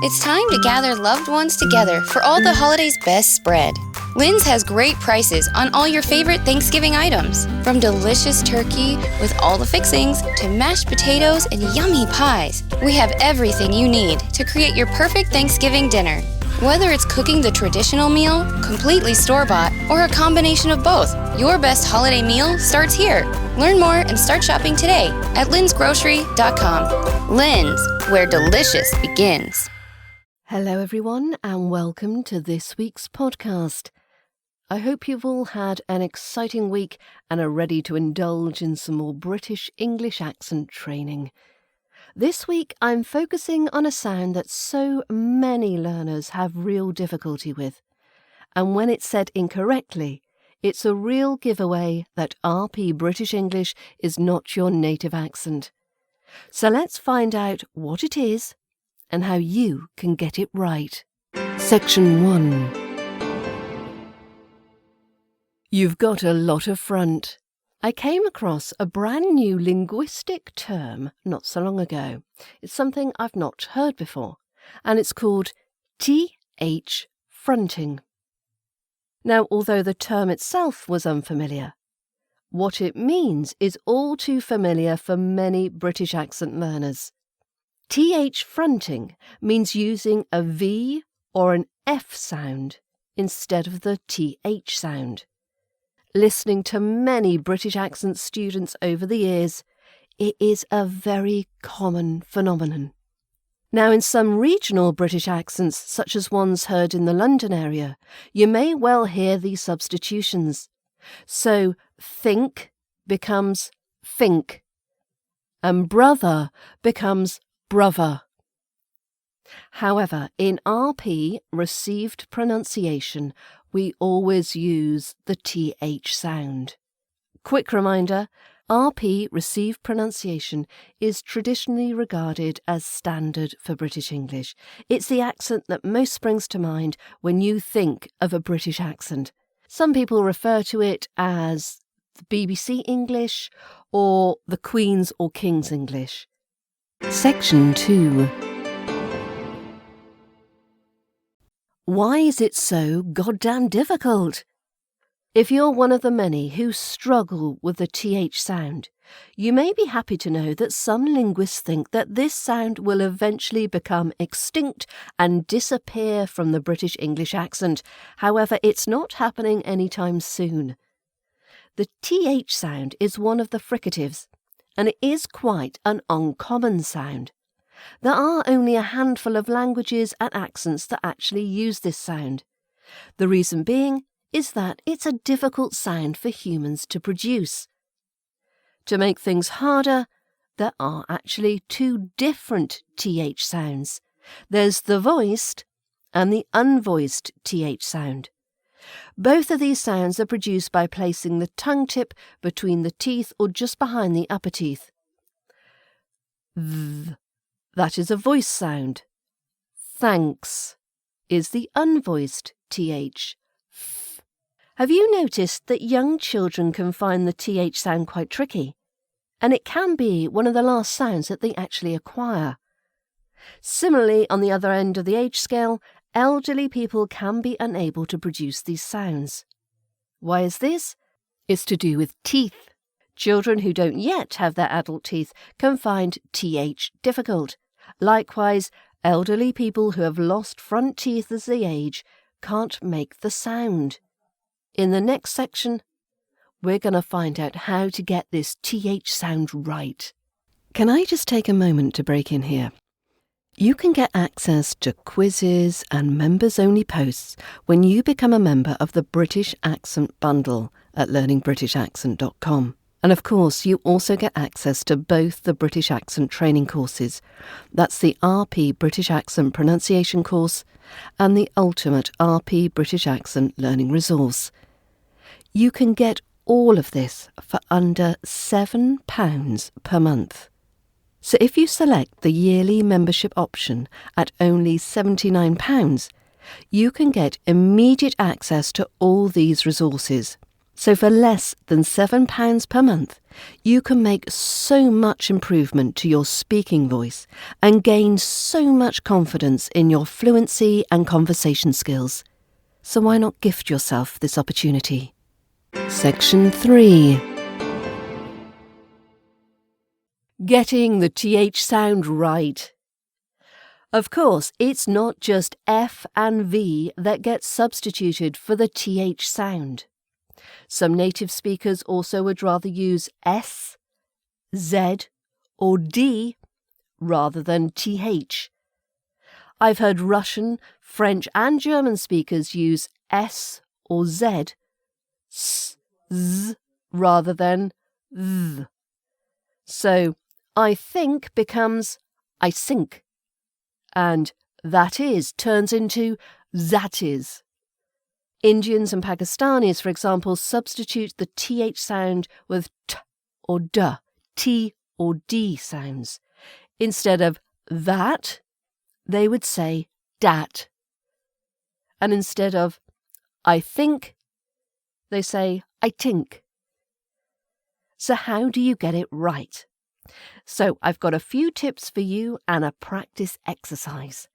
It's time to gather loved ones together for all the holidays' best spread. Lynn's has great prices on all your favorite Thanksgiving items, from delicious turkey with all the fixings to mashed potatoes and yummy pies. We have everything you need to create your perfect Thanksgiving dinner. Whether it's cooking the traditional meal, completely store-bought, or a combination of both, your best holiday meal starts here. Learn more and start shopping today at linsgrocery.com. Lynn's, where delicious begins. Hello everyone and welcome to this week's podcast. I hope you've all had an exciting week and are ready to indulge in some more British English accent training. This week I'm focusing on a sound that so many learners have real difficulty with. And when it's said incorrectly, it's a real giveaway that RP British English is not your native accent. So let's find out what it is and how you can get it right. Section 1. You've got a lot of front. I came across a brand new linguistic term not so long ago. It's something I've not heard before, and it's called TH fronting. Now, although the term itself was unfamiliar, what it means is all too familiar for many British accent learners. TH fronting means using a V or an F sound instead of the TH sound. Listening to many British accent students over the years, it is a very common phenomenon. Now, in some regional British accents, such as ones heard in the London area, you may well hear these substitutions. So, think becomes fink, and brother becomes brother. However, in RP received pronunciation, we always use the TH sound. Quick reminder, RP received pronunciation is traditionally regarded as standard for British English. It's the accent that most springs to mind when you think of a British accent. Some people refer to it as the BBC English or the Queen's or King's English. Section 2. Why is it so goddamn difficult? If you're one of the many who struggle with the TH sound, you may be happy to know that some linguists think that this sound will eventually become extinct and disappear from the British English accent. However, it's not happening anytime soon. The TH sound is one of the fricatives, and it is quite an uncommon sound. There are only a handful of languages and accents that actually use this sound. The reason being is that it's a difficult sound for humans to produce. To make things harder, there are actually two different TH sounds. There's the voiced and the unvoiced TH sound. Both of these sounds are produced by placing the tongue tip between the teeth or just behind the upper teeth. Th. That is a voice sound. Thanks is the unvoiced TH. F. Have you noticed that young children can find the TH sound quite tricky? And it can be one of the last sounds that they actually acquire. Similarly, on the other end of the age scale, elderly people can be unable to produce these sounds. Why is this? It's to do with teeth. Children who don't yet have their adult teeth can find TH difficult. Likewise, elderly people who have lost front teeth as they age can't make the sound. In the next section, we're going to find out how to get this TH sound right. Can I just take a moment to break in here? You can get access to quizzes and members-only posts when you become a member of the British Accent Bundle at learningbritishaccent.com. And of course, you also get access to both the British Accent training courses. That's the RP British Accent Pronunciation course and the Ultimate RP British Accent Learning Resource. You can get all of this for under £7 per month. So if you select the yearly membership option at only £79, you can get immediate access to all these resources. So for less than £7 per month, you can make so much improvement to your speaking voice and gain so much confidence in your fluency and conversation skills. So why not gift yourself this opportunity? Section 3. Getting the TH sound right. Of course, it's not just F and V that get substituted for the TH sound. Some native speakers also would rather use S, Z, or D rather than TH. I've heard Russian, French and German speakers use S or Z, S, Z, rather than th. So, I think becomes I think, and that is turns into that is. Indians and Pakistanis, for example, substitute the TH sound with T or D, T or D sounds. Instead of that, they would say dat. And instead of I think, they say I tink. So how do you get it right? So I've got a few tips for you and a practice exercise.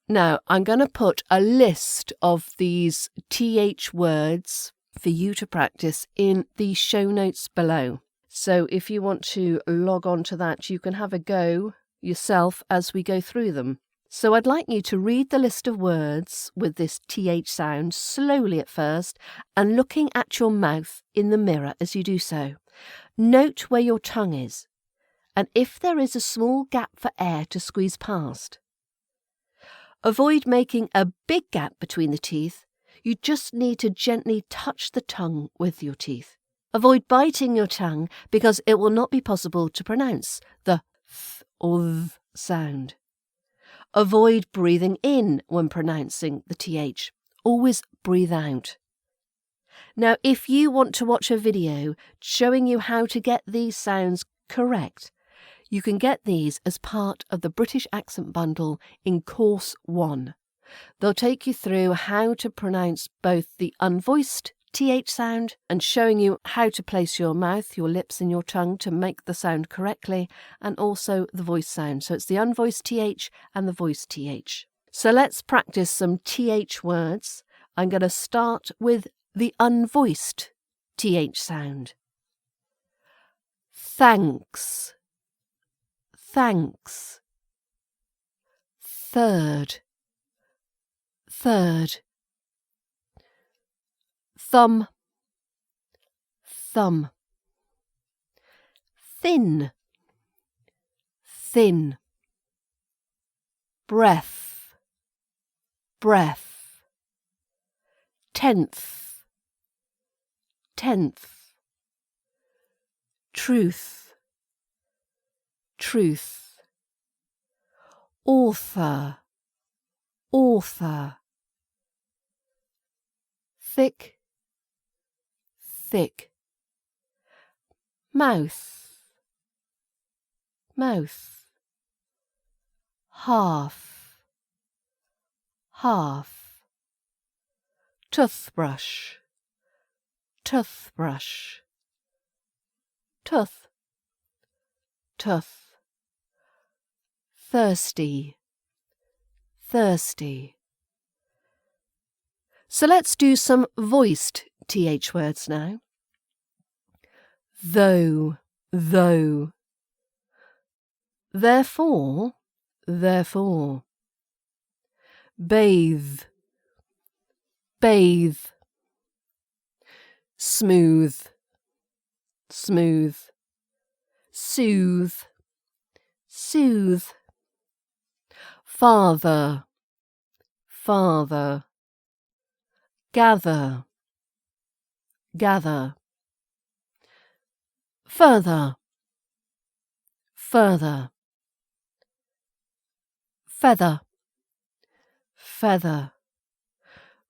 Now, I'm going to put a list of these TH words for you to practice in the show notes below. So if you want to log on to that, you can have a go yourself as we go through them. So I'd like you to read the list of words with this TH sound slowly at first and looking at your mouth in the mirror as you do so. Note where your tongue is and if there is a small gap for air to squeeze past. Avoid making a big gap between the teeth. You just need to gently touch the tongue with your teeth. Avoid biting your tongue because it will not be possible to pronounce the th or th sound. Avoid breathing in when pronouncing the TH. Always breathe out. Now, if you want to watch a video showing you how to get these sounds correct, you can get these as part of the British Accent Bundle in Course 1. They'll take you through how to pronounce both the unvoiced TH sound and showing you how to place your mouth, your lips and your tongue to make the sound correctly, and also the voice sound. So it's the unvoiced TH and the voiced TH. So let's practice some TH words. I'm going to start with the unvoiced TH sound. Thanks. Thanks. Third. Third. Thumb. Thumb. Thin. Thin. Breath. Breath. Tenth. Tenth. Truth. Truth. Author. Author. Thick. Thick. Mouth. Mouth. Half. Half. Toothbrush. Toothbrush. Tooth. Tooth. Thirsty. Thirsty. So let's do some voiced TH words now. Though, though. Therefore, therefore. Bathe, bathe. Smooth, smooth. Soothe, soothe. Father, father. Gather, gather. Further, further. Feather, feather.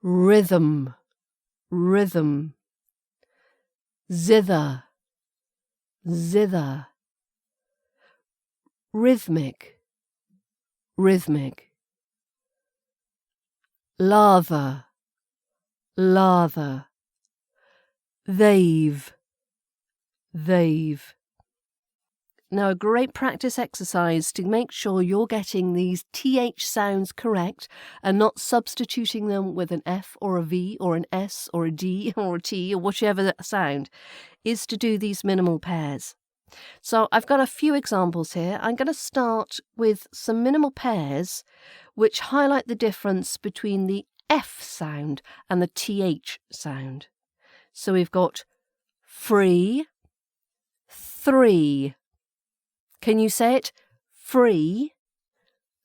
Rhythm, rhythm. Zither, zither. Rhythmic, rhythmic. Lather, lather. they've, they've. Now, a great practice exercise to make sure you're getting these TH sounds correct and not substituting them with an F or a V or an S or a D or a T or whichever sound is to do these minimal pairs. So I've got a few examples here. I'm going to start with some minimal pairs which highlight the difference between the F sound and the TH sound. So we've got free, three. Can you say it? Free,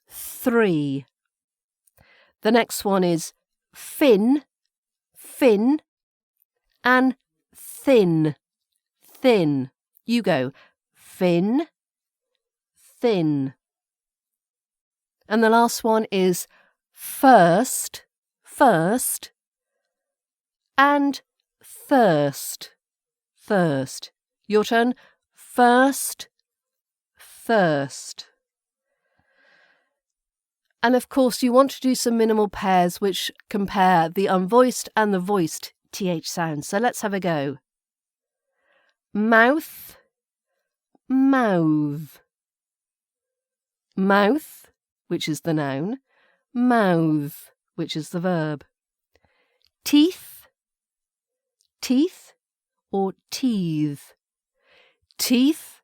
three. The next one is fin, fin, and thin, thin. You go fin, thin. And the last one is first, first, and thirst, thirst. Your turn. First, thirst. And of course you want to do some minimal pairs which compare the unvoiced and the voiced TH sounds. So let's have a go. Mouth, mouth. Mouth, which is the noun. Mouth, which is the verb. Teeth, teeth, or teethe. Teeth,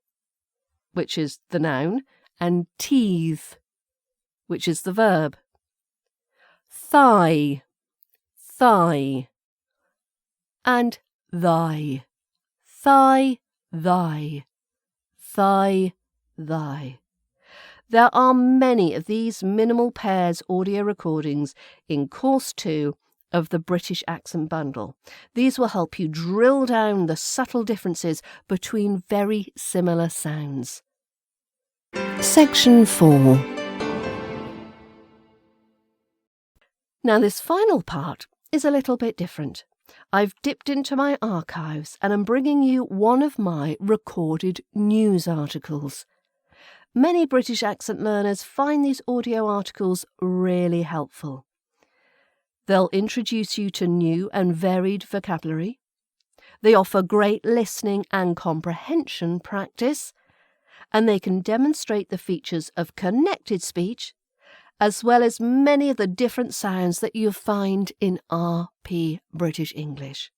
which is the noun, and teethe, which is the verb. Thigh, thigh, and thy. Thigh, thy, thigh, thy. There are many of these minimal pairs audio recordings in Course 2 of the British Accent Bundle. These will help you drill down the subtle differences between very similar sounds. Section 4. Now this final part is a little bit different. I've dipped into my archives and I'm bringing you one of my recorded news articles. Many British accent learners find these audio articles really helpful. They'll introduce you to new and varied vocabulary. They offer great listening and comprehension practice, and they can demonstrate the features of connected speech, as well as many of the different sounds that you'll find in RP British English.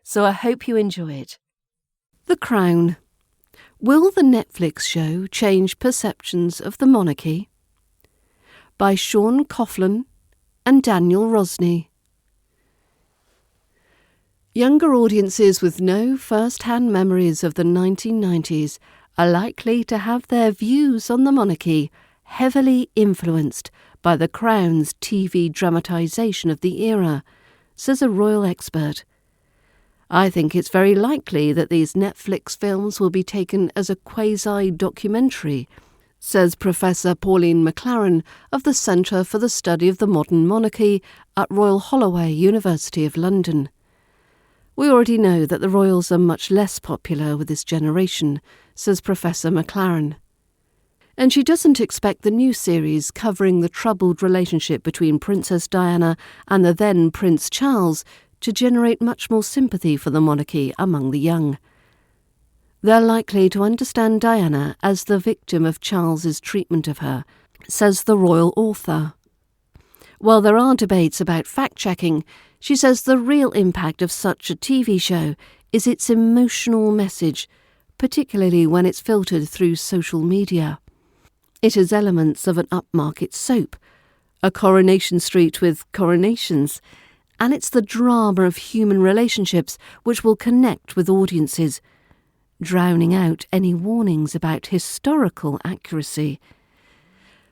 So I hope you enjoy it. The Crown. Will the Netflix show change perceptions of the monarchy? By Sean Coughlin and Daniel Rosny. Younger audiences with no first-hand memories of the 1990s are likely to have their views on the monarchy heavily influenced by the Crown's TV dramatisation of the era, says a royal expert. I think it's very likely that these Netflix films will be taken as a quasi-documentary, says Professor Pauline McLaren of the Centre for the Study of the Modern Monarchy at Royal Holloway, University of London. We already know that the royals are much less popular with this generation, says Professor McLaren. And she doesn't expect the new series covering the troubled relationship between Princess Diana and the then Prince Charles to generate much more sympathy for the monarchy among the young. They're likely to understand Diana as the victim of Charles's treatment of her, says the royal author. While there are debates about fact-checking, she says the real impact of such a TV show is its emotional message, particularly when it's filtered through social media. It has elements of an upmarket soap, a Coronation Street with coronations, and it's the drama of human relationships which will connect with audiences, drowning out any warnings about historical accuracy.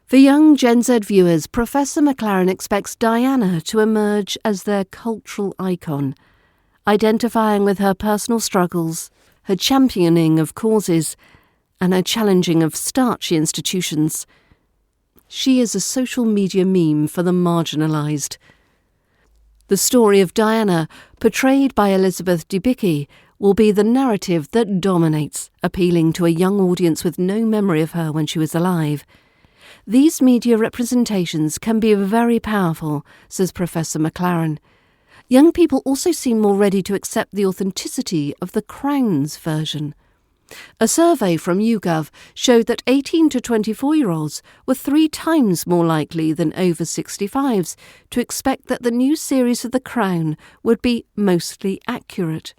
For young Gen Z viewers, Professor McLaren expects Diana to emerge as their cultural icon, identifying with her personal struggles, her championing of causes, and her challenging of starchy institutions. She is a social media meme for the marginalised. The story of Diana, portrayed by Elizabeth Debicki, will be the narrative that dominates, appealing to a young audience with no memory of her when she was alive. These media representations can be very powerful, says Professor McLaren. Young people also seem more ready to accept the authenticity of the Crown's version. A survey from YouGov showed that 18 to 24-year-olds were 3 times more likely than over 65s to expect that the new series of The Crown would be mostly accurate.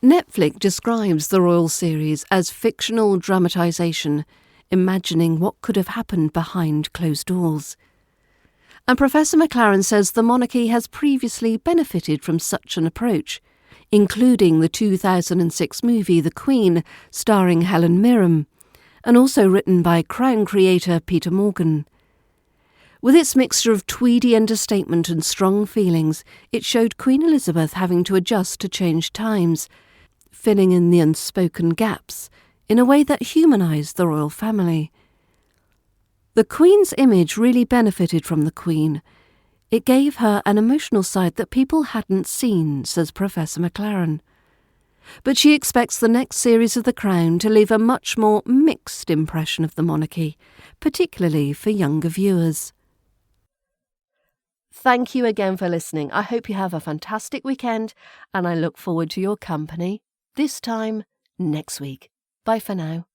Netflix describes the royal series as fictional dramatisation, imagining what could have happened behind closed doors. And Professor McLaren says the monarchy has previously benefited from such an approach, including the 2006 movie The Queen, starring Helen Mirren, and also written by Crown creator Peter Morgan. With its mixture of tweedy understatement and strong feelings, it showed Queen Elizabeth having to adjust to changed times, filling in the unspoken gaps in a way that humanised the royal family. The Queen's image really benefited from the Queen. It gave her an emotional side that people hadn't seen, says Professor McLaren. But she expects the next series of The Crown to leave a much more mixed impression of the monarchy, particularly for younger viewers. Thank you again for listening. I hope you have a fantastic weekend, and I look forward to your company this time next week. Bye for now.